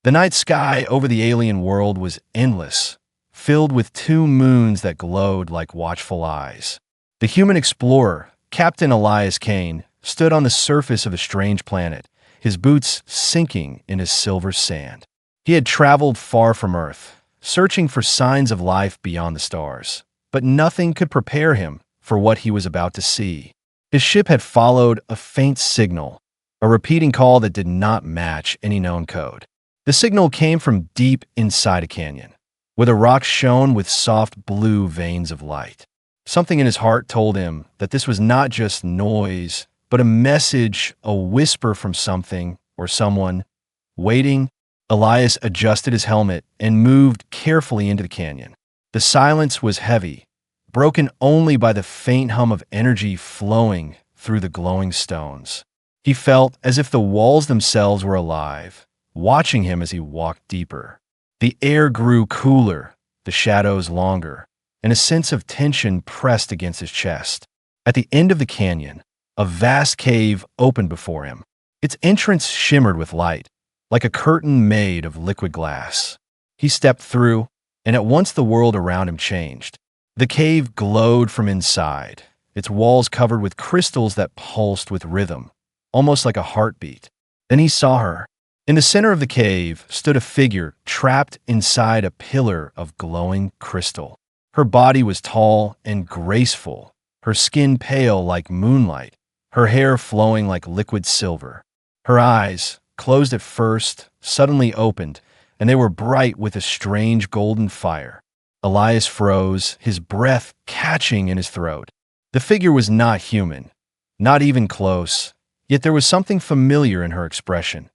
The night sky over the alien world was endless, filled with two moons that glowed like watchful eyes. The human explorer, Captain Elias Kane, stood on the surface of a strange planet, his boots sinking in his silver sand. He had traveled far from Earth, searching for signs of life beyond the stars, but nothing could prepare him for what he was about to see. His ship had followed a faint signal, a repeating call that did not match any known code. The signal came from deep inside a canyon, where the rocks shone with soft blue veins of light. Something in his heart told him that this was not just noise, but a message, a whisper from something or someone waiting. Elias adjusted his helmet and moved carefully into the canyon. The silence was heavy, broken only by the faint hum of energy flowing through the glowing stones. He felt as if the walls themselves were alive, watching him as he walked deeper. The air grew cooler, the shadows longer, and a sense of tension pressed against his chest. At the end of the canyon, a vast cave opened before him. Its entrance shimmered with light, like a curtain made of liquid glass. He stepped through, and at once the world around him changed. The cave glowed from inside, its walls covered with crystals that pulsed with rhythm, almost like a heartbeat. Then he saw her. In the center of the cave stood a figure trapped inside a pillar of glowing crystal. Her body was tall and graceful, her skin pale like moonlight, her hair flowing like liquid silver. Her eyes, closed at first, suddenly opened, and they were bright with a strange golden fire. Elias froze, his breath catching in his throat. The figure was not human, not even close, yet there was something familiar in her expression.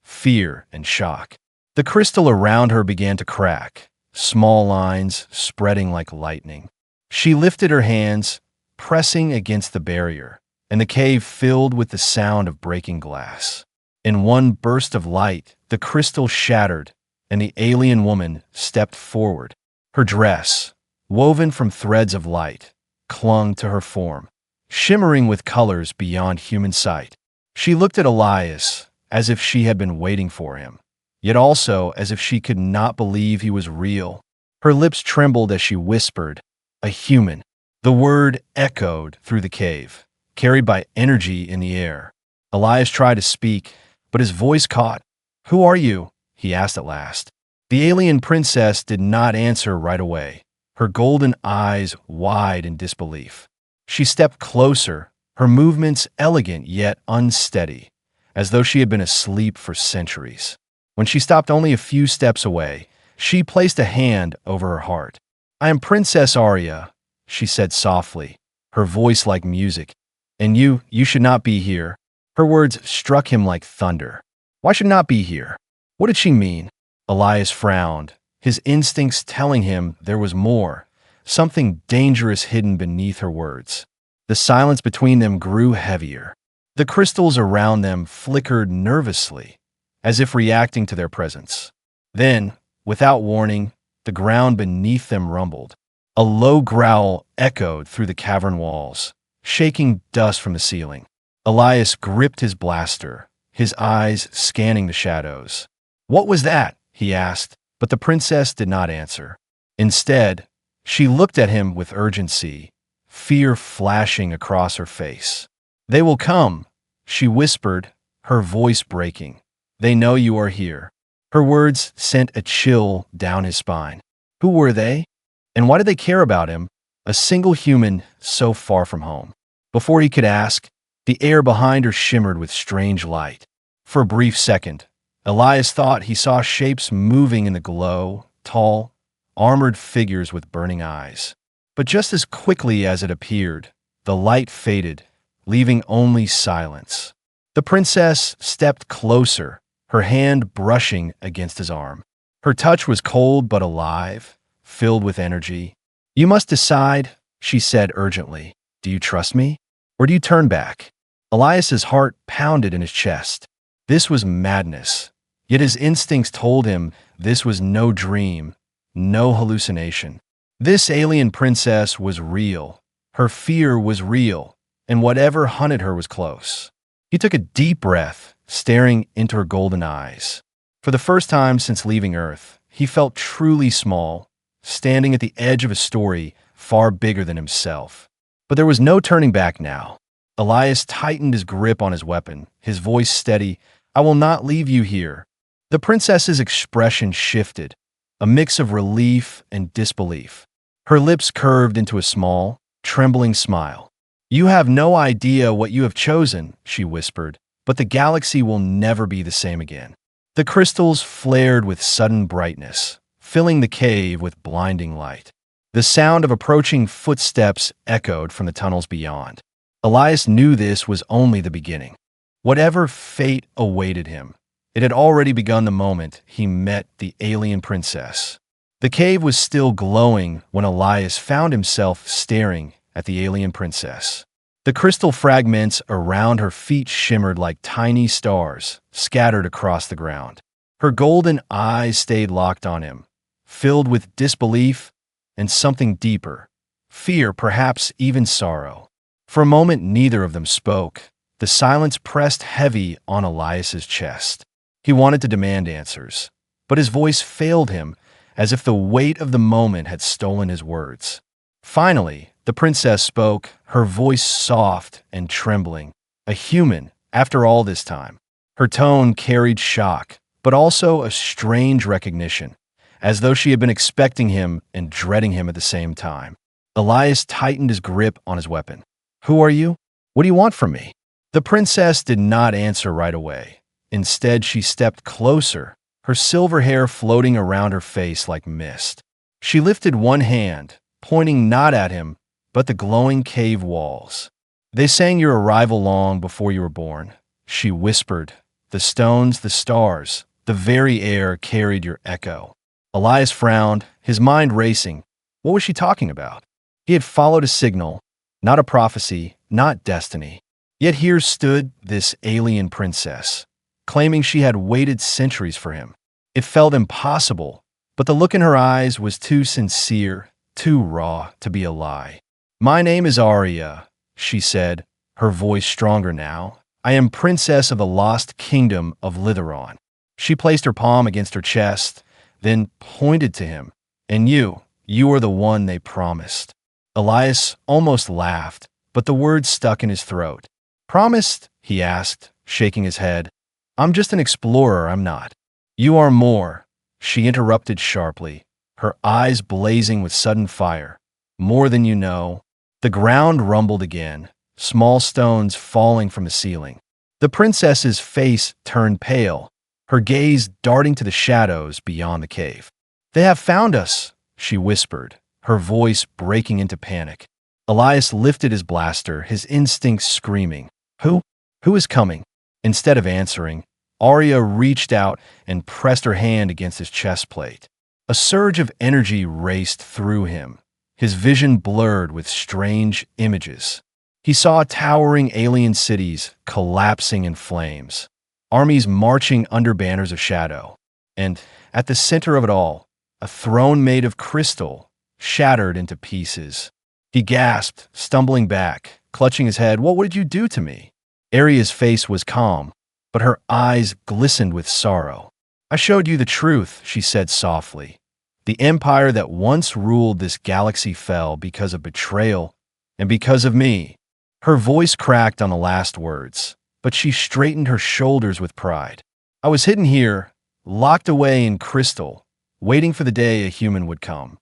Fear and shock. The crystal around her began to crack, small lines spreading like lightning. She lifted her hands, pressing against the barrier, and the cave filled with the sound of breaking glass. In one burst of light, the crystal shattered, and the alien woman stepped forward. Her dress, woven from threads of light, clung to her form, shimmering with colors beyond human sight. She looked at Elias as if she had been waiting for him, yet also as if she could not believe he was real. Her lips trembled as she whispered, "A human." The word echoed through the cave, carried by energy in the air. Elias tried to speak, but his voice caught. "Who are you?" he asked at last. The alien princess did not answer right away, her golden eyes wide in disbelief. She stepped closer, her movements elegant yet unsteady, as though she had been asleep for centuries. When she stopped only a few steps away, she placed a hand over her heart. "I am Princess Arya," she said softly, her voice like music. "And you should not be here." Her words struck him like thunder. Why should not be here? What did she mean? Elias frowned, his instincts telling him there was more, something dangerous hidden beneath her words. The silence between them grew heavier. The crystals around them flickered nervously, as if reacting to their presence. Then, without warning, the ground beneath them rumbled. A low growl echoed through the cavern walls, shaking dust from the ceiling. Elias gripped his blaster, his eyes scanning the shadows. "What was that?" he asked, but the princess did not answer. Instead, she looked at him with urgency, fear flashing across her face. "They will come," she whispered, her voice breaking. "They know you are here." Her words sent a chill down his spine. Who were they? And why did they care about him, a single human so far from home? Before he could ask, the air behind her shimmered with strange light. For a brief second, Elias thought he saw shapes moving in the glow, tall, armored figures with burning eyes. But just as quickly as it appeared, the light faded, leaving only silence. The princess stepped closer, her hand brushing against his arm. Her touch was cold but alive, filled with energy. "You must decide," she said urgently. "Do you trust me? Or do you turn back?" Elias's heart pounded in his chest. This was madness, yet his instincts told him this was no dream, no hallucination. This alien princess was real, her fear was real, and whatever hunted her was close. He took a deep breath, staring into her golden eyes. For the first time since leaving Earth, he felt truly small, standing at the edge of a story far bigger than himself. But there was no turning back now. Elias tightened his grip on his weapon, his voice steady. "I will not leave you here." The princess's expression shifted, a mix of relief and disbelief. Her lips curved into a small, trembling smile. "You have no idea what you have chosen," she whispered, "but the galaxy will never be the same again." The crystals flared with sudden brightness, filling the cave with blinding light. The sound of approaching footsteps echoed from the tunnels beyond. Elias knew this was only the beginning. Whatever fate awaited him, it had already begun the moment he met the alien princess. The cave was still glowing when Elias found himself staring at the alien princess. The crystal fragments around her feet shimmered like tiny stars scattered across the ground. Her golden eyes stayed locked on him, filled with disbelief and something deeper, fear, perhaps even sorrow. For a moment, neither of them spoke. The silence pressed heavy on Elias's chest. He wanted to demand answers, but his voice failed him, as if the weight of the moment had stolen his words. Finally, the princess spoke, her voice soft and trembling. A human, after all this time. Her tone carried shock, but also a strange recognition, as though she had been expecting him and dreading him at the same time. Elias tightened his grip on his weapon. "Who are you? What do you want from me?" The princess did not answer right away. Instead, she stepped closer, her silver hair floating around her face like mist. She lifted one hand, pointing not at him, but the glowing cave walls. "They sang your arrival long before you were born," she whispered. "The stones, the stars, the very air carried your echo." Elias frowned, his mind racing. What was she talking about? He had followed a signal, not a prophecy, not destiny. Yet here stood this alien princess, claiming she had waited centuries for him. It felt impossible, but the look in her eyes was too sincere, too raw to be a lie. "My name is Arya," she said, her voice stronger now. "I am princess of the lost kingdom of Litheron." She placed her palm against her chest, then pointed to him. "And you are the one they promised." Elias almost laughed, but the words stuck in his throat. "Promised?" he asked, shaking his head. "I'm just an explorer, I'm not." "You are more," she interrupted sharply, her eyes blazing with sudden fire. "More than you know." The ground rumbled again, small stones falling from the ceiling. The princess's face turned pale, her gaze darting to the shadows beyond the cave. "They have found us," she whispered, her voice breaking into panic. Elias lifted his blaster, his instincts screaming. Who? Who is coming?" Instead of answering, Arya reached out and pressed her hand against his chest plate. A surge of energy raced through him, his vision blurred with strange images. He saw towering alien cities collapsing in flames, armies marching under banners of shadow, and, at the center of it all, a throne made of crystal, shattered into pieces. He gasped, stumbling back, clutching his head. "What did you do to me?" Arya's face was calm, but her eyes glistened with sorrow. "I showed you the truth," she said softly. "The empire that once ruled this galaxy fell because of betrayal and because of me." Her voice cracked on the last words, but she straightened her shoulders with pride. "I was hidden here, locked away in crystal, waiting for the day a human would come."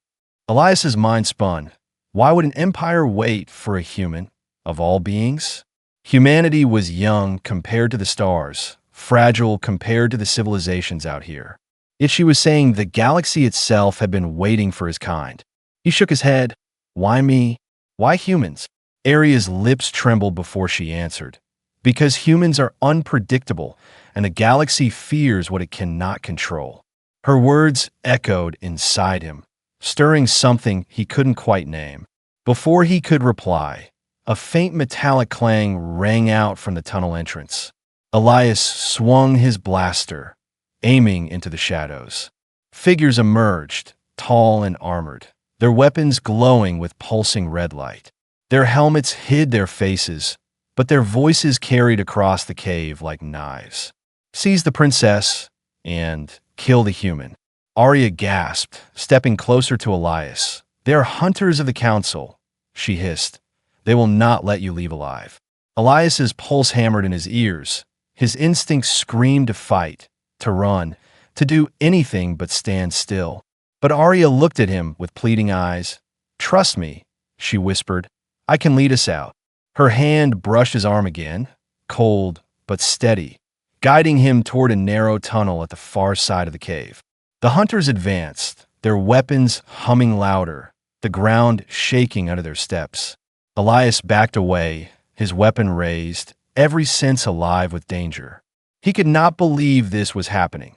Elias's mind spun. Why would an empire wait for a human, of all beings? Humanity was young compared to the stars, fragile compared to the civilizations out here. Yet she was saying the galaxy itself had been waiting for his kind. He shook his head. "Why me? Why humans?" Arya's lips trembled before she answered. "Because humans are unpredictable, and the galaxy fears what it cannot control." Her words echoed inside him, stirring something he couldn't quite name. Before he could reply, a faint metallic clang rang out from the tunnel entrance. Elias swung his blaster, aiming into the shadows. Figures emerged, tall and armored, their weapons glowing with pulsing red light. Their helmets hid their faces, but their voices carried across the cave like knives. "Seize the princess, and kill the human. Arya gasped, stepping closer to Elias. "They are hunters of the council," she hissed. "They will not let you leave alive." Elias's pulse hammered in his ears. His instincts screamed to fight, to run, to do anything but stand still. But Arya looked at him with pleading eyes. "Trust me," she whispered. "I can lead us out." Her hand brushed his arm again, cold but steady, guiding him toward a narrow tunnel at the far side of the cave. The hunters advanced, their weapons humming louder, the ground shaking under their steps. Elias backed away, his weapon raised, every sense alive with danger. He could not believe this was happening.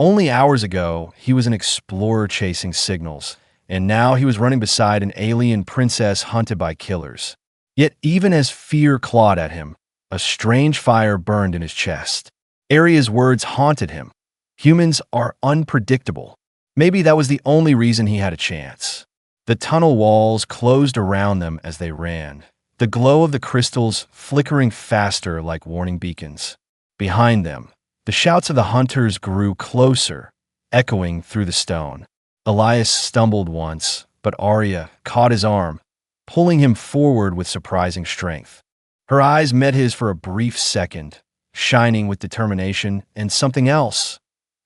Only hours ago, he was an explorer chasing signals, and now he was running beside an alien princess hunted by killers. Yet even as fear clawed at him, a strange fire burned in his chest. Arya's words haunted him. Humans are unpredictable. Maybe that was the only reason he had a chance. The tunnel walls closed around them as they ran, the glow of the crystals flickering faster like warning beacons. Behind them, the shouts of the hunters grew closer, echoing through the stone. Elias stumbled once, but Arya caught his arm, pulling him forward with surprising strength. Her eyes met his for a brief second, shining with determination and something else.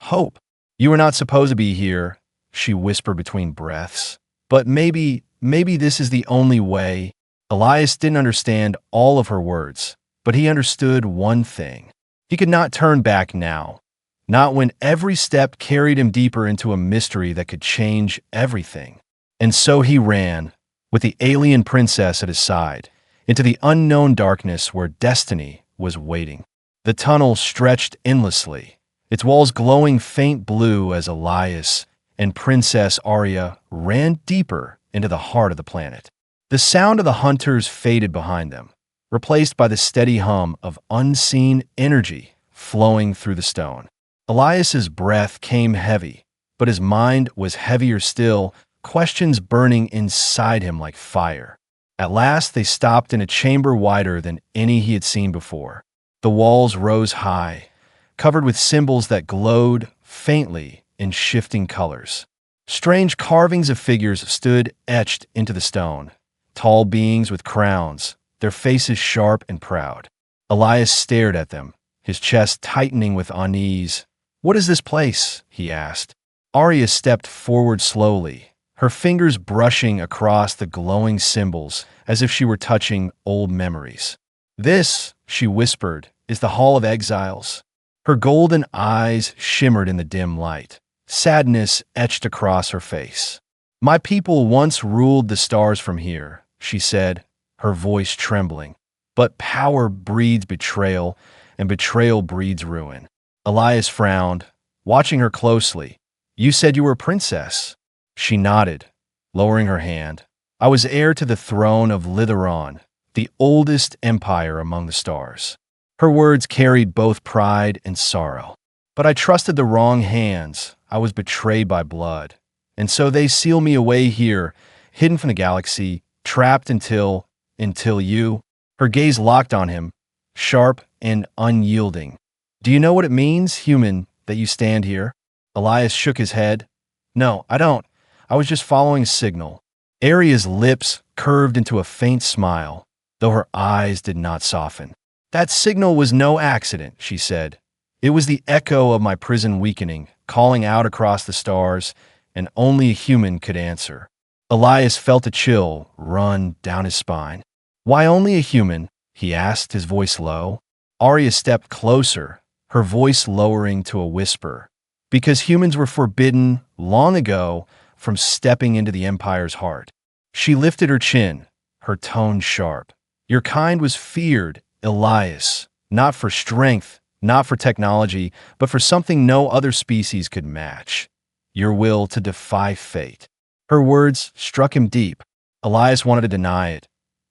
Hope. "You were not supposed to be here," she whispered between breaths. "But maybe this is the only way." Elias didn't understand all of her words, but he understood one thing. He could not turn back now, not when every step carried him deeper into a mystery that could change everything. And so he ran, with the alien princess at his side, into the unknown darkness where destiny was waiting. The tunnel stretched endlessly, its walls glowing faint blue as Elias and Princess Arya ran deeper into the heart of the planet. The sound of the hunters faded behind them, replaced by the steady hum of unseen energy flowing through the stone. Elias's breath came heavy, but his mind was heavier still, questions burning inside him like fire. At last they stopped in a chamber wider than any he had seen before. The walls rose high, covered with symbols that glowed faintly in shifting colors. Strange carvings of figures stood etched into the stone, tall beings with crowns, their faces sharp and proud. Elias stared at them, his chest tightening with unease. "What is this place?" he asked. Arya stepped forward slowly, her fingers brushing across the glowing symbols as if she were touching old memories. "This," she whispered, "is the Hall of Exiles." Her golden eyes shimmered in the dim light. Sadness etched across her face. "My people once ruled the stars from here," she said, her voice trembling. "But power breeds betrayal, and betrayal breeds ruin." Elias frowned, watching her closely. "You said you were a princess." She nodded, lowering her hand. "I was heir to the throne of Litheron, the oldest empire among the stars." Her words carried both pride and sorrow. "But I trusted the wrong hands. I was betrayed by blood. And so they seal me away here, hidden from the galaxy, trapped until you..." Her gaze locked on him, sharp and unyielding. "Do you know what it means, human, that you stand here?" Elias shook his head. "No, I don't. I was just following a signal." Arya's lips curved into a faint smile, though her eyes did not soften. "That signal was no accident," she said. "It was the echo of my prison weakening, calling out across the stars, and only a human could answer." Elias felt a chill run down his spine. "Why only a human?" he asked, his voice low. Arya stepped closer, her voice lowering to a whisper. "Because humans were forbidden, long ago, from stepping into the Empire's heart." She lifted her chin, her tone sharp. "Your kind was feared, Elias, not for strength, not for technology, but for something no other species could match. Your will to defy fate." Her words struck him deep. Elias wanted to deny it,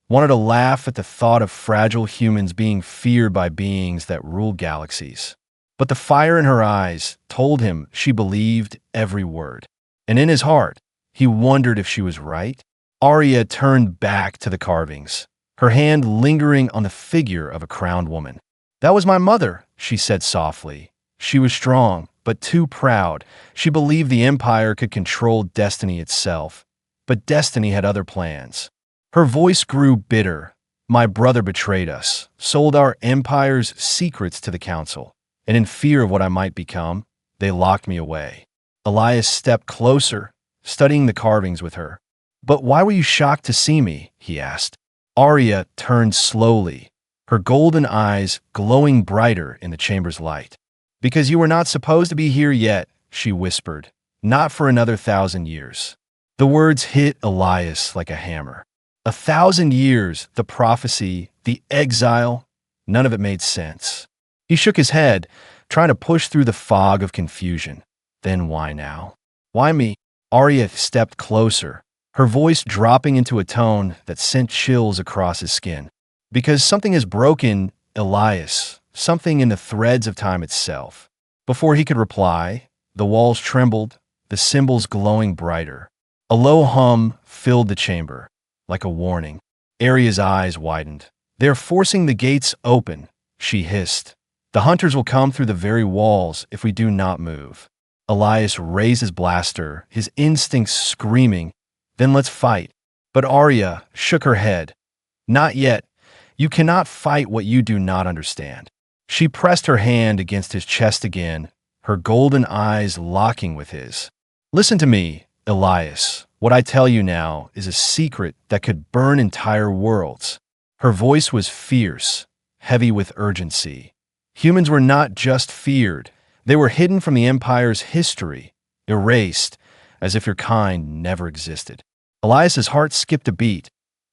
wanted to laugh at the thought of fragile humans being feared by beings that ruled galaxies. But the fire in her eyes told him she believed every word. And in his heart, he wondered if she was right. Arya turned back to the carvings, her hand lingering on the figure of a crowned woman. "That was my mother," she said softly. "She was strong, but too proud. She believed the empire could control destiny itself, but destiny had other plans. Her voice grew bitter. My brother betrayed us, sold our empire's secrets to the council, and in fear of what I might become, they locked me away. Elias stepped closer, studying the carvings with her. But why were you shocked to see me? He asked. Arya turned slowly, her golden eyes glowing brighter in the chamber's light. Because you were not supposed to be here yet, she whispered. Not for another 1,000 years. The words hit Elias like a hammer. 1,000 years, the prophecy, the exile, none of it made sense. He shook his head, trying to push through the fog of confusion. Then why now? Why me? Arya stepped closer, her voice dropping into a tone that sent chills across his skin. Because something is broken, Elias, something in the threads of time itself. Before he could reply, the walls trembled, the symbols glowing brighter. A low hum filled the chamber, like a warning. Arya's eyes widened. They're forcing the gates open, she hissed. The hunters will come through the very walls if we do not move. Elias raised his blaster, his instincts screaming, then let's fight. But Arya shook her head. Not yet. You cannot fight what you do not understand. She pressed her hand against his chest again, her golden eyes locking with his. Listen to me, Elias. What I tell you now is a secret that could burn entire worlds. Her voice was fierce, heavy with urgency. Humans were not just feared. They were hidden from the Empire's history, erased, as if your kind never existed. Elias's heart skipped a beat.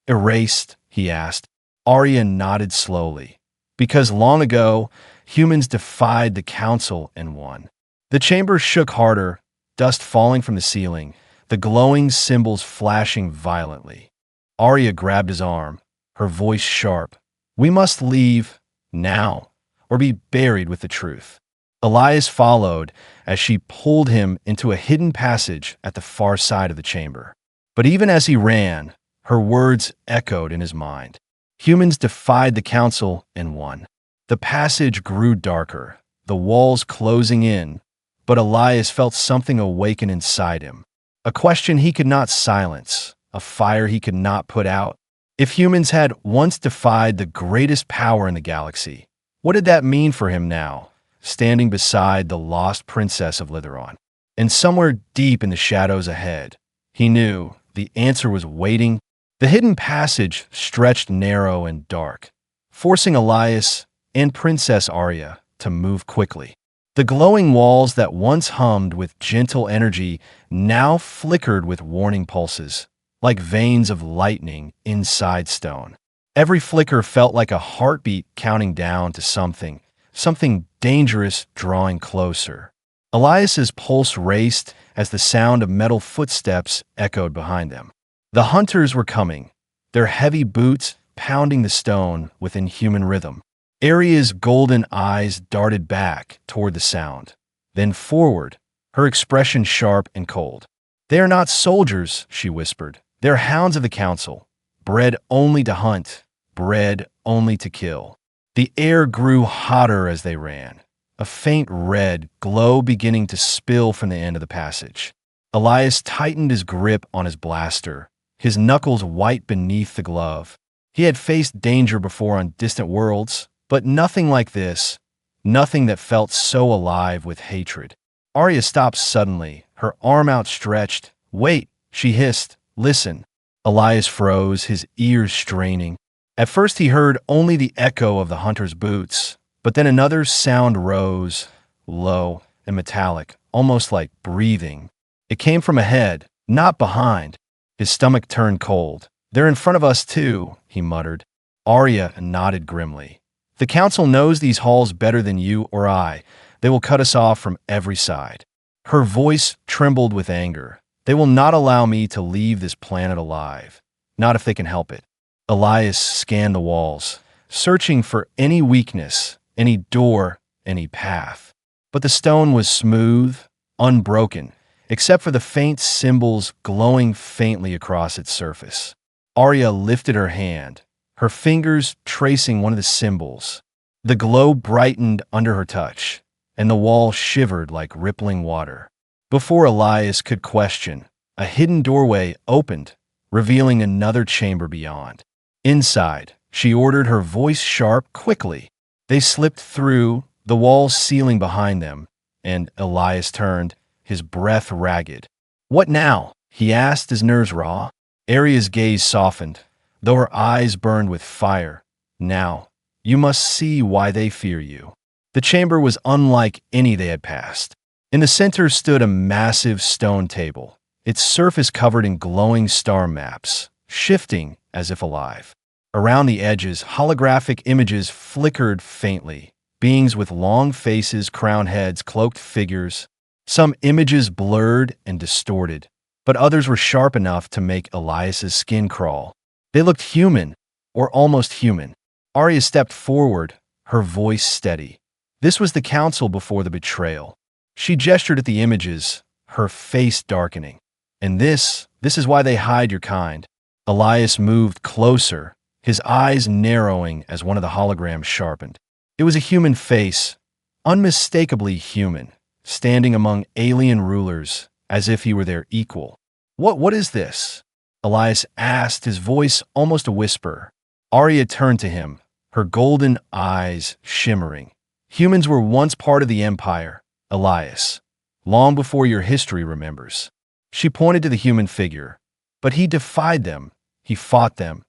Erased, he asked. Arya nodded slowly. Because long ago, humans defied the council and won. The chamber shook harder, dust falling from the ceiling, the glowing symbols flashing violently. Arya grabbed his arm, her voice sharp. We must leave, now, or be buried with the truth. Elias followed as she pulled him into a hidden passage at the far side of the chamber. But even as he ran, her words echoed in his mind. Humans defied the council and won. The passage grew darker, the walls closing in, but Elias felt something awaken inside him. A question he could not silence, a fire he could not put out. If humans had once defied the greatest power in the galaxy, what did that mean for him now, standing beside the lost princess of Litheron? And somewhere deep in the shadows ahead, he knew the answer was waiting. The hidden passage stretched narrow and dark, forcing Elias and Princess Arya to move quickly. The glowing walls that once hummed with gentle energy now flickered with warning pulses, like veins of lightning inside stone. Every flicker felt like a heartbeat counting down to something dangerous drawing closer. Elias's pulse raced as the sound of metal footsteps echoed behind them. The hunters were coming, their heavy boots pounding the stone with inhuman rhythm. Arya's golden eyes darted back toward the sound, then forward, her expression sharp and cold. They are not soldiers, she whispered. They're hounds of the council, bred only to hunt, bred only to kill. The air grew hotter as they ran, a faint red glow beginning to spill from the end of the passage. Elias tightened his grip on his blaster, his knuckles white beneath the glove. He had faced danger before on distant worlds, but nothing like this, nothing that felt so alive with hatred. Arya stopped suddenly, her arm outstretched. Wait, she hissed. Listen. Elias froze, his ears straining. At first he heard only the echo of the hunter's boots, but then another sound rose, low and metallic, almost like breathing. It came from ahead, not behind. His stomach turned cold. They're in front of us too, he muttered. Arya nodded grimly. The council knows these halls better than you or I. They will cut us off from every side. Her voice trembled with anger. They will not allow me to leave this planet alive. Not if they can help it. Elias scanned the walls, searching for any weakness, any door, any path. But the stone was smooth, unbroken, except for the faint symbols glowing faintly across its surface. Arya lifted her hand, her fingers tracing one of the symbols. The glow brightened under her touch, and the wall shivered like rippling water. Before Elias could question, a hidden doorway opened, revealing another chamber beyond. Inside, she ordered, her voice sharp, quickly. They slipped through, the walls sealing behind them, and Elias turned, his breath ragged. "What now?" he asked, his nerves raw. Arya's gaze softened, though her eyes burned with fire. "Now, you must see why they fear you." The chamber was unlike any they had passed. In the center stood a massive stone table, its surface covered in glowing star maps, shifting as if alive. Around the edges, holographic images flickered faintly, beings with long faces, crowned heads, cloaked figures. Some images blurred and distorted, but others were sharp enough to make Elias's skin crawl. They looked human, or almost human. Arya stepped forward, her voice steady. This was the council before the betrayal. She gestured at the images, her face darkening. "And this is why they hide your kind." Elias moved closer, his eyes narrowing as one of the holograms sharpened. It was a human face, unmistakably human, standing among alien rulers as if he were their equal. What is this?" Elias asked, his voice almost a whisper. Arya turned to him, her golden eyes shimmering. "Humans were once part of the Empire, Elias, long before your history remembers." She pointed to the human figure. "But he defied them, he fought them,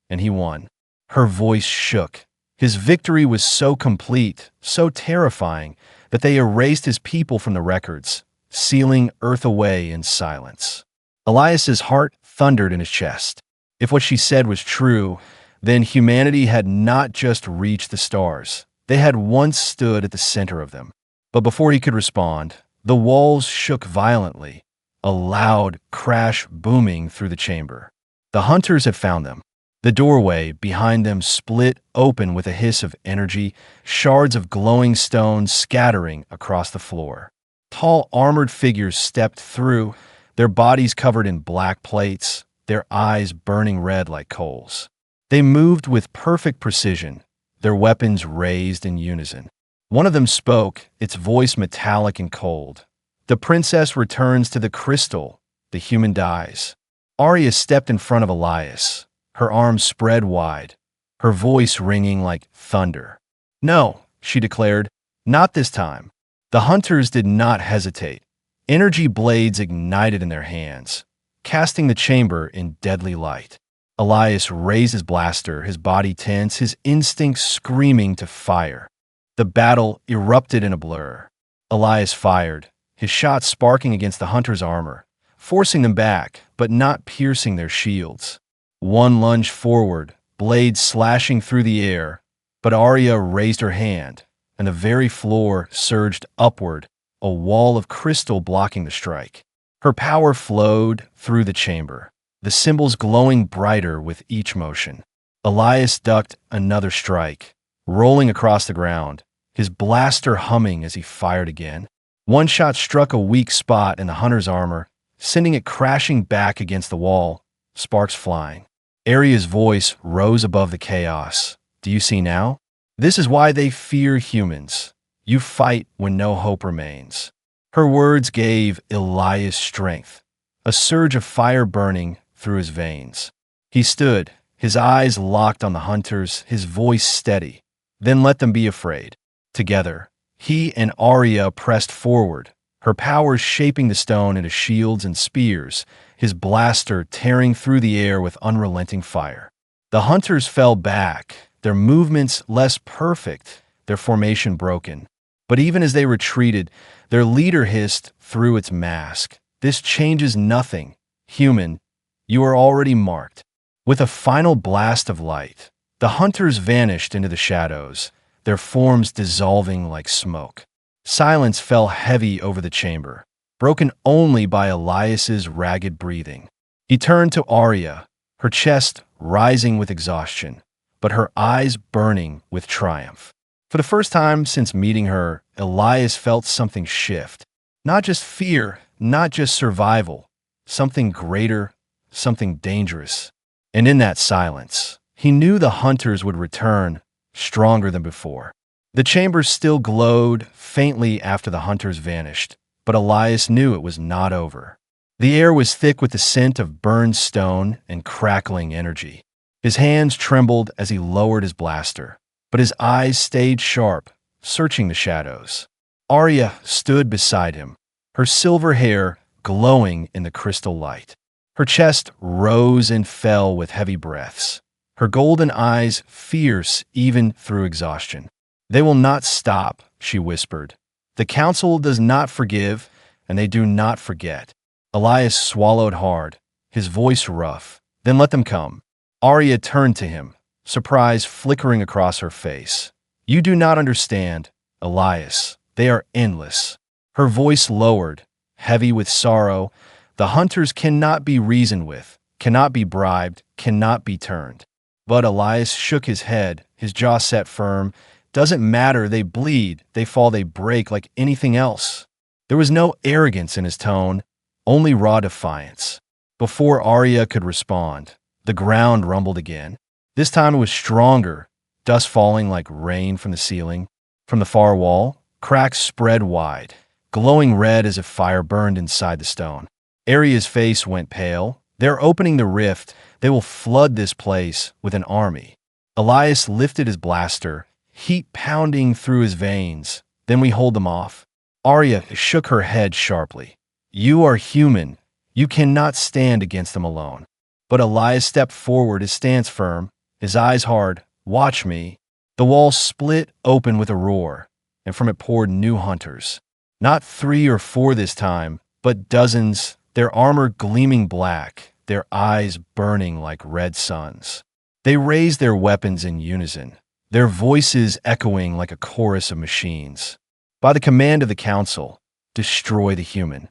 and he won." Her voice shook. His victory was so complete, so terrifying, that they erased his people from the records, sealing Earth away in silence. Elias's heart thundered in his chest. If what she said was true, then humanity had not just reached the stars. They had once stood at the center of them. But before he could respond, the walls shook violently, a loud crash booming through the chamber. The hunters had found them. The doorway behind them split open with a hiss of energy, shards of glowing stone scattering across the floor. Tall armored figures stepped through, their bodies covered in black plates, their eyes burning red like coals. They moved with perfect precision, their weapons raised in unison. One of them spoke, its voice metallic and cold. "The princess returns to the crystal, the human dies." Arya stepped in front of Elias, her arms spread wide, her voice ringing like thunder. "No," she declared, "not this time." The hunters did not hesitate. Energy blades ignited in their hands, casting the chamber in deadly light. Elias raised his blaster, his body tense, his instincts screaming to fire. The battle erupted in a blur. Elias fired, his shots sparking against the hunters' armor, forcing them back, but not piercing their shields. One lunged forward, blades slashing through the air, but Arya raised her hand, and the very floor surged upward, a wall of crystal blocking the strike. Her power flowed through the chamber, the symbols glowing brighter with each motion. Elias ducked another strike, rolling across the ground, his blaster humming as he fired again. One shot struck a weak spot in the hunter's armor, sending it crashing back against the wall, sparks flying. Arya's voice rose above the chaos. "Do you see now? This is why they fear humans. You fight when no hope remains." Her words gave Elias strength, a surge of fire burning through his veins. He stood, his eyes locked on the hunters, his voice steady. "Then let them be afraid." Together, he and Arya pressed forward, her powers shaping the stone into shields and spears, his blaster tearing through the air with unrelenting fire. The hunters fell back, their movements less perfect, their formation broken. But even as they retreated, their leader hissed through its mask, "This changes nothing. Human, you are already marked." With a final blast of light, the hunters vanished into the shadows, their forms dissolving like smoke. Silence fell heavy over the chamber, broken only by Elias's ragged breathing. He turned to Arya, her chest rising with exhaustion, but her eyes burning with triumph. For the first time since meeting her, Elias felt something shift. Not just fear, not just survival, something greater, something dangerous. And in that silence, he knew the hunters would return, stronger than before. The chamber still glowed faintly after the hunters vanished, but Elias knew it was not over. The air was thick with the scent of burned stone and crackling energy. His hands trembled as he lowered his blaster, but his eyes stayed sharp, searching the shadows. Arya stood beside him, her silver hair glowing in the crystal light. Her chest rose and fell with heavy breaths, her golden eyes fierce even through exhaustion. "They will not stop," she whispered. "The council does not forgive, and they do not forget." Elias swallowed hard, his voice rough. "Then let them come." Arya turned to him, surprise flickering across her face. "You do not understand, Elias. They are endless." Her voice lowered, heavy with sorrow. "The hunters cannot be reasoned with, cannot be bribed, cannot be turned." But Elias shook his head, his jaw set firm. "Doesn't matter, they bleed, they fall, they break like anything else." There was no arrogance in his tone, only raw defiance. Before Arya could respond, the ground rumbled again. This time it was stronger, dust falling like rain from the ceiling. From the far wall, cracks spread wide, glowing red as if fire burned inside the stone. Arya's face went pale. "They're opening the rift. They will flood this place with an army." Elias lifted his blaster, heat pounding through his veins. "Then we hold them off." Arya shook her head sharply. "You are human. You cannot stand against them alone." But Elias stepped forward, his stance firm, his eyes hard. "Watch me." The wall split open with a roar, and from it poured new hunters. Not 3 or 4 this time, but dozens, their armor gleaming black, their eyes burning like red suns. They raised their weapons in unison, their voices echoing like a chorus of machines. By the command of the council, destroy the human.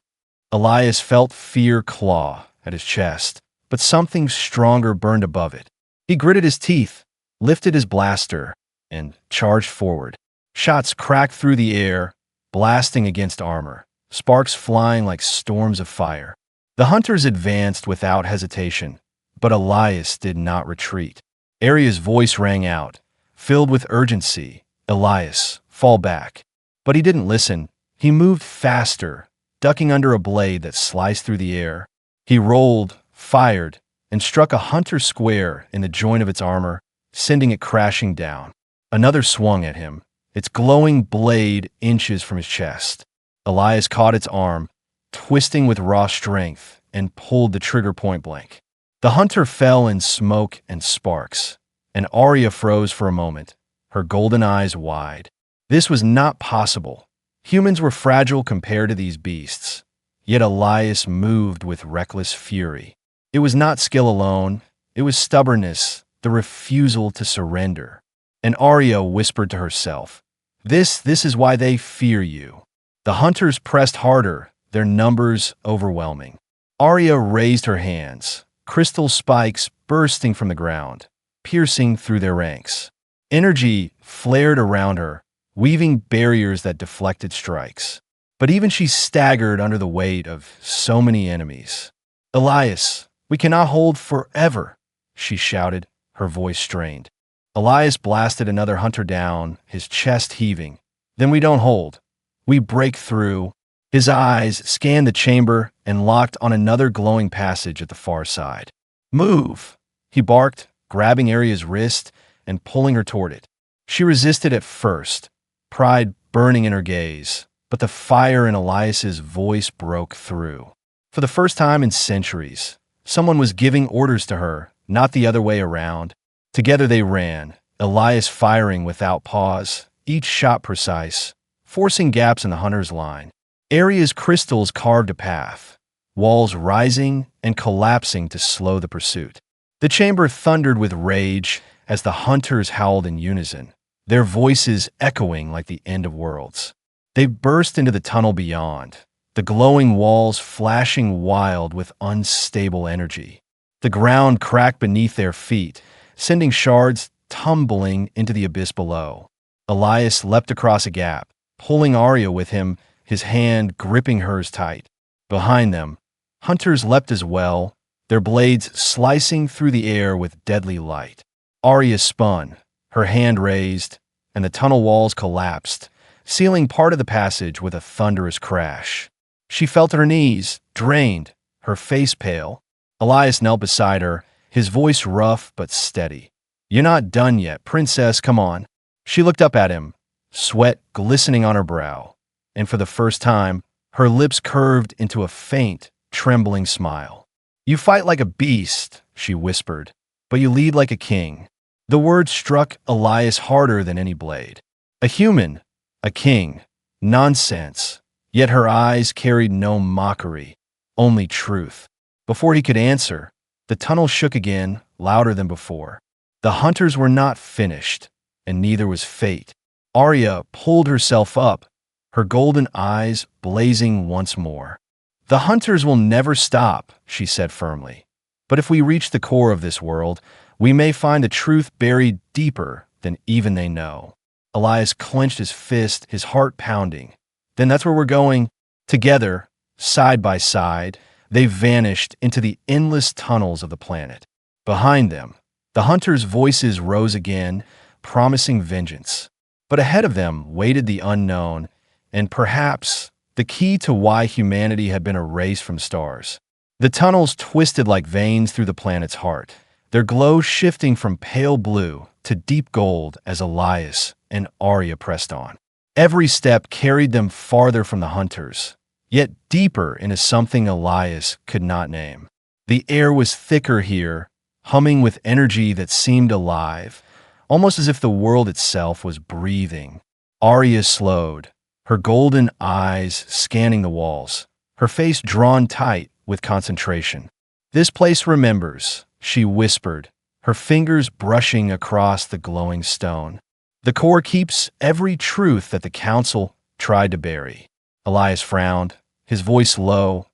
Elias felt fear claw at his chest, but something stronger burned above it. He gritted his teeth, lifted his blaster, and charged forward. Shots cracked through the air, blasting against armor, sparks flying like storms of fire. The hunters advanced without hesitation, but Elias did not retreat. Arya's voice rang out, filled with urgency. "Elias, fall back." But he didn't listen. He moved faster, ducking under a blade that sliced through the air. He rolled, fired, and struck a hunter square in the joint of its armor, sending it crashing down. Another swung at him, its glowing blade inches from his chest. Elias caught its arm, twisting with raw strength, and pulled the trigger point blank. The hunter fell in smoke and sparks, and Arya froze for a moment, her golden eyes wide. This was not possible. Humans were fragile compared to these beasts, yet Elias moved with reckless fury. It was not skill alone, it was stubbornness, the refusal to surrender. And Arya whispered to herself, This is why they fear you." The hunters pressed harder, their numbers overwhelming. Arya raised her hands, crystal spikes bursting from the ground, piercing through their ranks. Energy flared around her, weaving barriers that deflected strikes. But even she staggered under the weight of so many enemies. "Elias, we cannot hold forever," she shouted, her voice strained. Elias blasted another hunter down, his chest heaving. "Then we don't hold. We break through." His eyes scanned the chamber and locked on another glowing passage at the far side. "Move!" he barked, grabbing Arya's wrist and pulling her toward it. She resisted at first, pride burning in her gaze, but the fire in Elias's voice broke through. For the first time in centuries, someone was giving orders to her, not the other way around. Together they ran, Elias firing without pause, each shot precise, forcing gaps in the hunter's line. Arya's crystals carved a path, walls rising and collapsing to slow the pursuit. The chamber thundered with rage as the hunters howled in unison, their voices echoing like the end of worlds. They burst into the tunnel beyond, the glowing walls flashing wild with unstable energy. The ground cracked beneath their feet, sending shards tumbling into the abyss below. Elias leapt across a gap, pulling Arya with him, his hand gripping hers tight. Behind them, hunters leapt as well, their blades slicing through the air with deadly light. Arya spun, her hand raised, and the tunnel walls collapsed, sealing part of the passage with a thunderous crash. She felt her knees, drained, her face pale. Elias knelt beside her, his voice rough but steady. "You're not done yet, princess, come on." She looked up at him, sweat glistening on her brow, and for the first time, her lips curved into a faint, trembling smile. "You fight like a beast," she whispered, "but you lead like a king." The words struck Elias harder than any blade. A human, a king, nonsense. Yet her eyes carried no mockery, only truth. Before he could answer, the tunnel shook again, louder than before. The hunters were not finished, and neither was fate. Arya pulled herself up, her golden eyes blazing once more. "The hunters will never stop," she said firmly. "But if we reach the core of this world, we may find the truth buried deeper than even they know." Elias clenched his fist, his heart pounding. "Then that's where we're going." Together, side by side, they vanished into the endless tunnels of the planet. Behind them, the hunters' voices rose again, promising vengeance. But ahead of them waited the unknown, and perhaps the key to why humanity had been erased from stars. The tunnels twisted like veins through the planet's heart, their glow shifting from pale blue to deep gold as Elias and Arya pressed on. Every step carried them farther from the hunters, yet deeper into something Elias could not name. The air was thicker here, humming with energy that seemed alive, almost as if the world itself was breathing. Arya slowed, her golden eyes scanning the walls, her face drawn tight with concentration. "This place remembers," she whispered, her fingers brushing across the glowing stone. "The core keeps every truth that the council tried to bury." Elias frowned, his voice low.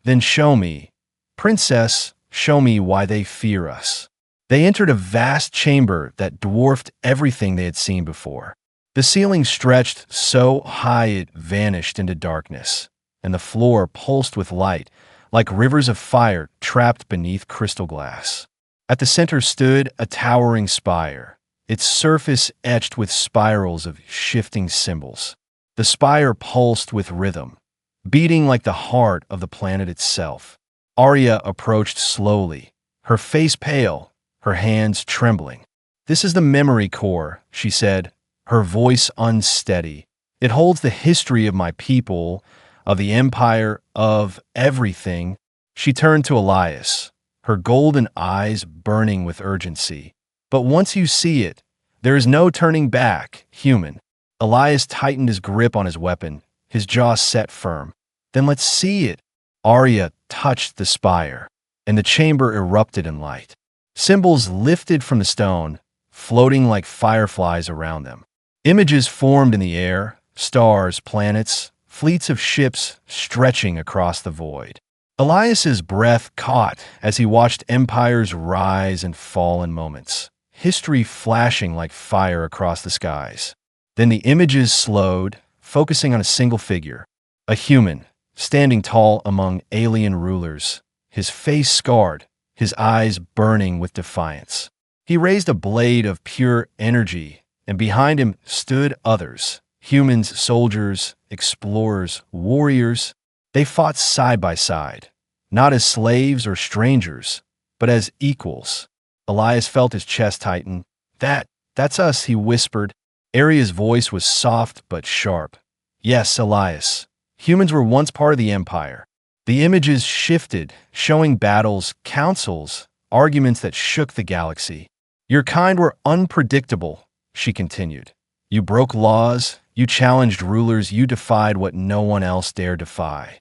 "Then show me, princess, show me why they fear us." They entered a vast chamber that dwarfed everything they had seen before. The ceiling stretched so high it vanished into darkness, and the floor pulsed with light, like rivers of fire trapped beneath crystal glass. At the center stood a towering spire, its surface etched with spirals of shifting symbols. The spire pulsed with rhythm, beating like the heart of the planet itself. Arya approached slowly, her face pale, her hands trembling. "This is the memory core," she said, her voice unsteady. "It holds the history of my people, of the empire, of everything." She turned to Elias, her golden eyes burning with urgency. "But once you see it, there is no turning back, human." Elias tightened his grip on his weapon, his jaw set firm. "Then let's see it." Arya touched the spire, and the chamber erupted in light. Symbols lifted from the stone, floating like fireflies around them. Images formed in the air, stars, planets, fleets of ships stretching across the void. Elias's breath caught as he watched empires rise and fall in moments, history flashing like fire across the skies. Then the images slowed, focusing on a single figure, a human, standing tall among alien rulers, his face scarred, his eyes burning with defiance. He raised a blade of pure energy, and behind him stood others, humans, soldiers, explorers, warriors. They fought side by side, not as slaves or strangers, but as equals. Elias felt his chest tighten. That's us," he whispered. Arya's voice was soft but sharp. "Yes, Elias. Humans were once part of the Empire." The images shifted, showing battles, councils, arguments that shook the galaxy. "Your kind were unpredictable," she continued. "You broke laws, you challenged rulers, you defied what no one else dared defy."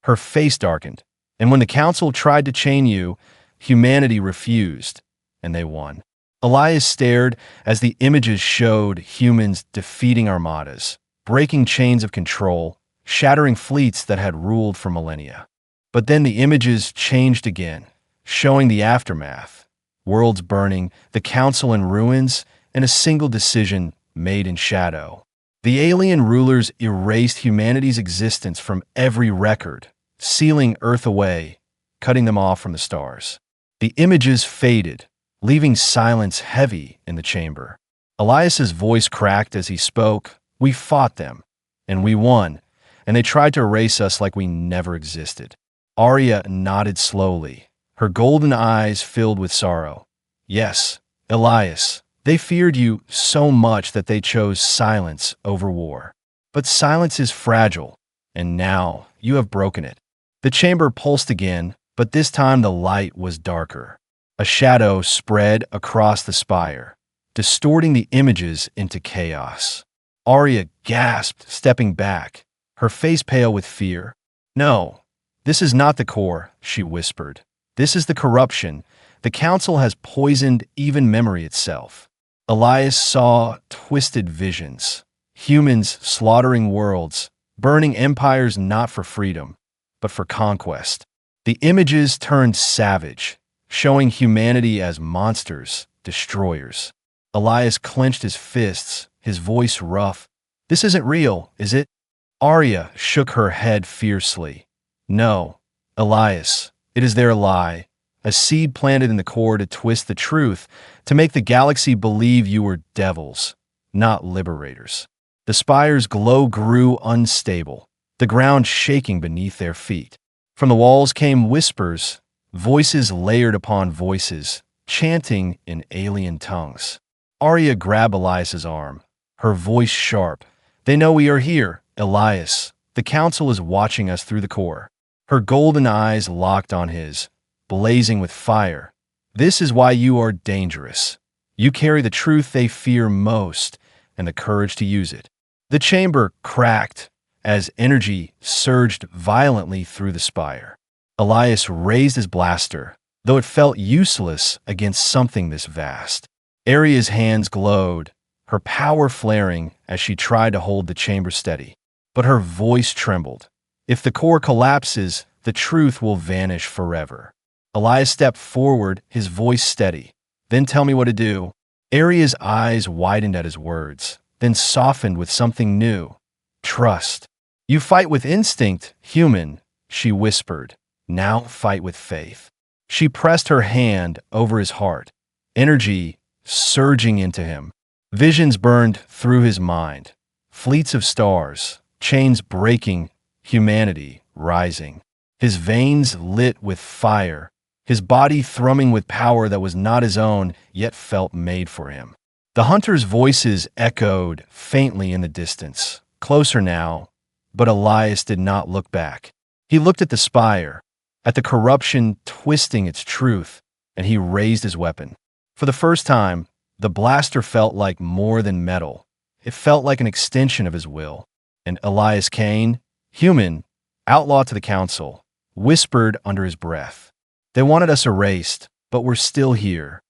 Her face darkened, and when the council tried to chain you, humanity refused, and they won. Elias stared as the images showed humans defeating armadas, breaking chains of control, shattering fleets that had ruled for millennia. But then the images changed again, showing the aftermath, worlds burning, the council in ruins, and a single decision made in shadow. The alien rulers erased humanity's existence from every record, sealing Earth away, cutting them off from the stars. The images faded, leaving silence heavy in the chamber. Elias's voice cracked as he spoke. We fought them, and we won, and they tried to erase us like we never existed. Arya nodded slowly, her golden eyes filled with sorrow. Yes, Elias, they feared you so much that they chose silence over war. But silence is fragile, and now you have broken it. The chamber pulsed again, but this time the light was darker. A shadow spread across the spire, distorting the images into chaos. Arya gasped, stepping back, her face pale with fear. No, this is not the core, she whispered. This is the corruption. The council has poisoned even memory itself. Elias saw twisted visions, humans slaughtering worlds, burning empires not for freedom, but for conquest. The images turned savage, showing humanity as monsters, destroyers. Elias clenched his fists, his voice rough. This isn't real, is it? Arya shook her head fiercely. No, Elias, it is their lie. A seed planted in the core to twist the truth, to make the galaxy believe you were devils, not liberators. The spire's glow grew unstable, the ground shaking beneath their feet. From the walls came whispers, voices layered upon voices, chanting in alien tongues. Arya grabbed Elias's arm, her voice sharp. They know we are here, Elias. The council is watching us through the core. Her golden eyes locked on his, blazing with fire. This is why you are dangerous. You carry the truth they fear most and the courage to use it. The chamber cracked as energy surged violently through the spire. Elias raised his blaster, though it felt useless against something this vast. Arya's hands glowed, her power flaring as she tried to hold the chamber steady. But her voice trembled. If the core collapses, the truth will vanish forever. Elias stepped forward, his voice steady. Then tell me what to do. Arya's eyes widened at his words, then softened with something new. Trust. You fight with instinct, human, she whispered. Now fight with faith. She pressed her hand over his heart, energy surging into him. Visions burned through his mind. Fleets of stars, chains breaking, humanity rising. His veins lit with fire, his body thrumming with power that was not his own, yet felt made for him. The hunters' voices echoed faintly in the distance, closer now, but Elias did not look back. He looked at the spire, at the corruption twisting its truth, and he raised his weapon. For the first time, the blaster felt like more than metal. It felt like an extension of his will. And Elias Kane, human, outlaw to the council, whispered under his breath. They wanted us erased, but we're still here.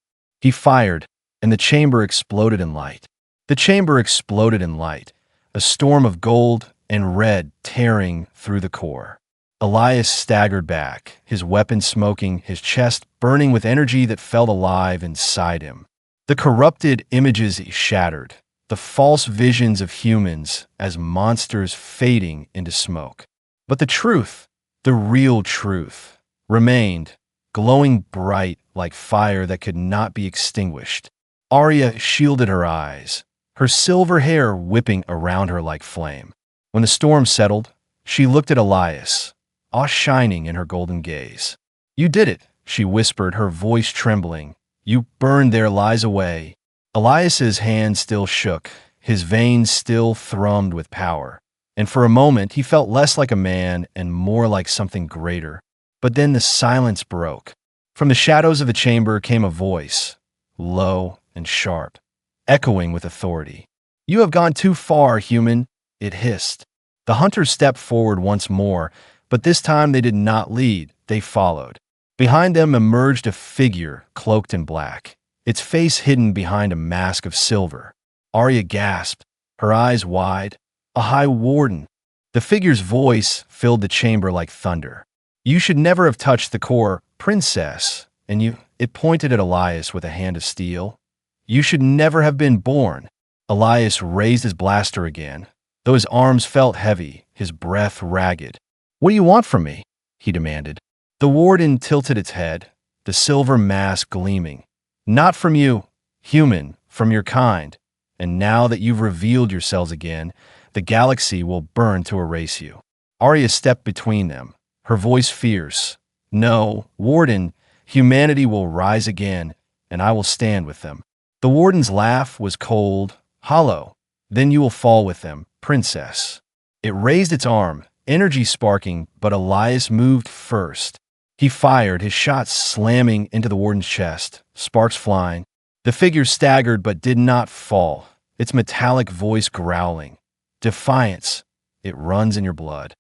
He fired, and the chamber exploded in light. The chamber exploded in light, a storm of gold and red tearing through the core. Elias staggered back, his weapon smoking, his chest burning with energy that felt alive inside him. The corrupted images shattered, the false visions of humans as monsters fading into smoke. But the truth, the real truth, remained, glowing bright like fire that could not be extinguished. Arya shielded her eyes, her silver hair whipping around her like flame. When the storm settled, she looked at Elias, awe shining in her golden gaze. You did it, she whispered, her voice trembling. You burned their lies away. Elias's hand still shook, his veins still thrummed with power. And for a moment, he felt less like a man and more like something greater. But then the silence broke. From the shadows of the chamber came a voice, low and sharp, echoing with authority. You have gone too far, human, it hissed. The hunters stepped forward once more, but this time they did not lead, they followed. Behind them emerged a figure cloaked in black, its face hidden behind a mask of silver. Arya gasped, her eyes wide. A high warden. The figure's voice filled the chamber like thunder. You should never have touched the core, princess, and it pointed at Elias with a hand of steel. You should never have been born. Elias raised his blaster again, though his arms felt heavy, his breath ragged. What do you want from me? He demanded. The warden tilted its head, the silver mask gleaming. Not from you, human, from your kind. And now that you've revealed yourselves again, the galaxy will burn to erase you. Arya stepped between them, her voice fierce. No, Warden, humanity will rise again, and I will stand with them. The Warden's laugh was cold, hollow. Then you will fall with them, princess. It raised its arm, energy sparking, but Elias moved first. He fired, his shot slamming into the Warden's chest, sparks flying. The figure staggered but did not fall, its metallic voice growling. Defiance. It runs in your blood.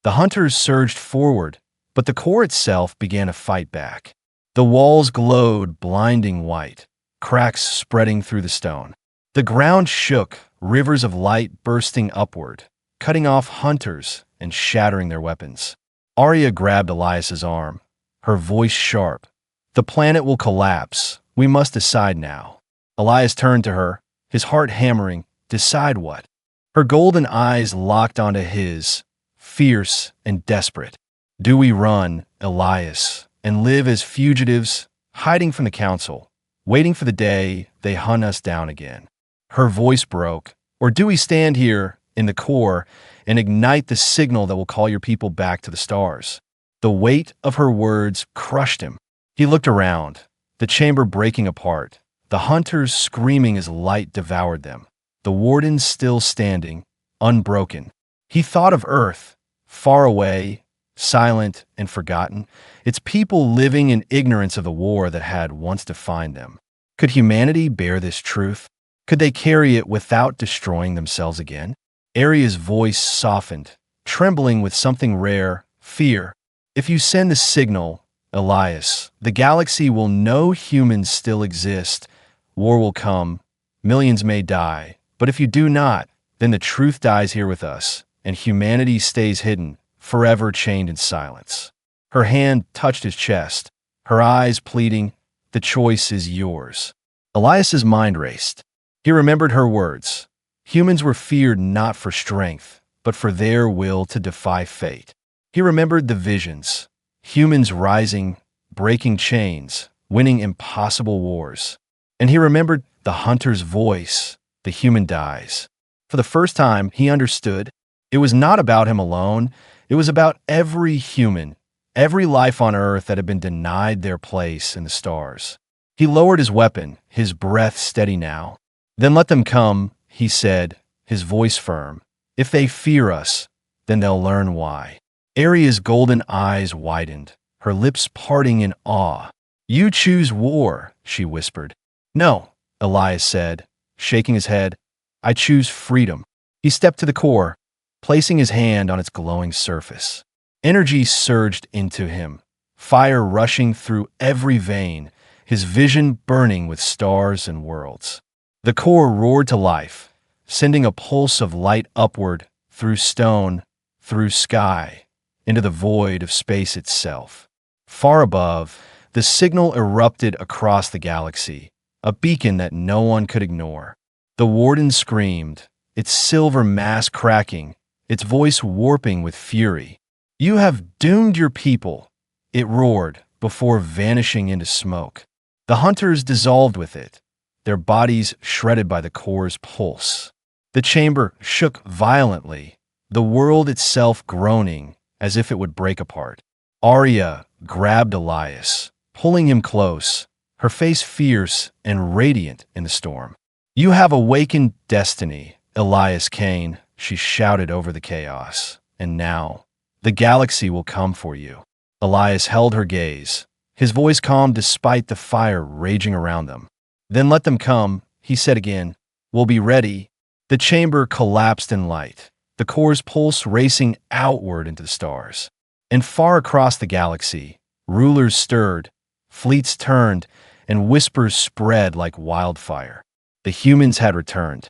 The hunters surged forward, but the core itself began to fight back. The walls glowed blinding white, cracks spreading through the stone. The ground shook, rivers of light bursting upward, cutting off hunters and shattering their weapons. Arya grabbed Elias's arm, her voice sharp. The planet will collapse. We must decide now. Elias turned to her, his heart hammering. Decide what? Her golden eyes locked onto his, fierce and desperate. Do we run, Elias, and live as fugitives, hiding from the council, waiting for the day they hunt us down again? Her voice broke. Or do we stand here in the core and ignite the signal that will call your people back to the stars? The weight of her words crushed him. He looked around, the chamber breaking apart, the hunters screaming as light devoured them, the Warden still standing, unbroken. He thought of Earth, far away, silent and forgotten, its people living in ignorance of the war that had once defined them. Could humanity bear this truth? Could they carry it without destroying themselves again? Arya's voice softened, trembling with something rare, fear. If you send the signal, Elias, the galaxy will know humans still exist. War will come, millions may die, but if you do not, then the truth dies here with us, and humanity stays hidden, forever chained in silence. Her hand touched his chest, her eyes pleading, the choice is yours. Elias's mind raced. He remembered her words. Humans were feared not for strength, but for their will to defy fate. He remembered the visions. Humans rising, breaking chains, winning impossible wars. And he remembered the hunter's voice. The human dies. For the first time, he understood. It was not about him alone. It was about every human, every life on Earth that had been denied their place in the stars. He lowered his weapon, his breath steady now. Then let them come, he said, his voice firm. If they fear us, then they'll learn why. Arya's golden eyes widened, her lips parting in awe. You choose war, she whispered. No, Elias said, shaking his head. I choose freedom. He stepped to the core, placing his hand on its glowing surface. Energy surged into him, fire rushing through every vein, his vision burning with stars and worlds. The core roared to life, sending a pulse of light upward, through stone, through sky, into the void of space itself. Far above, the signal erupted across the galaxy, a beacon that no one could ignore. The Warden screamed, its silver mask cracking, its voice warping with fury. You have doomed your people, it roared, before vanishing into smoke. The hunters dissolved with it, their bodies shredded by the core's pulse. The chamber shook violently, the world itself groaning as if it would break apart. Arya grabbed Elias, pulling him close, her face fierce and radiant in the storm. You have awakened destiny, Elias Kane, she shouted over the chaos. And now, the galaxy will come for you. Elias held her gaze, his voice calm despite the fire raging around them. Then let them come, he said again. We'll be ready. The chamber collapsed in light, the core's pulse racing outward into the stars. And far across the galaxy, rulers stirred, fleets turned, and whispers spread like wildfire. The humans had returned.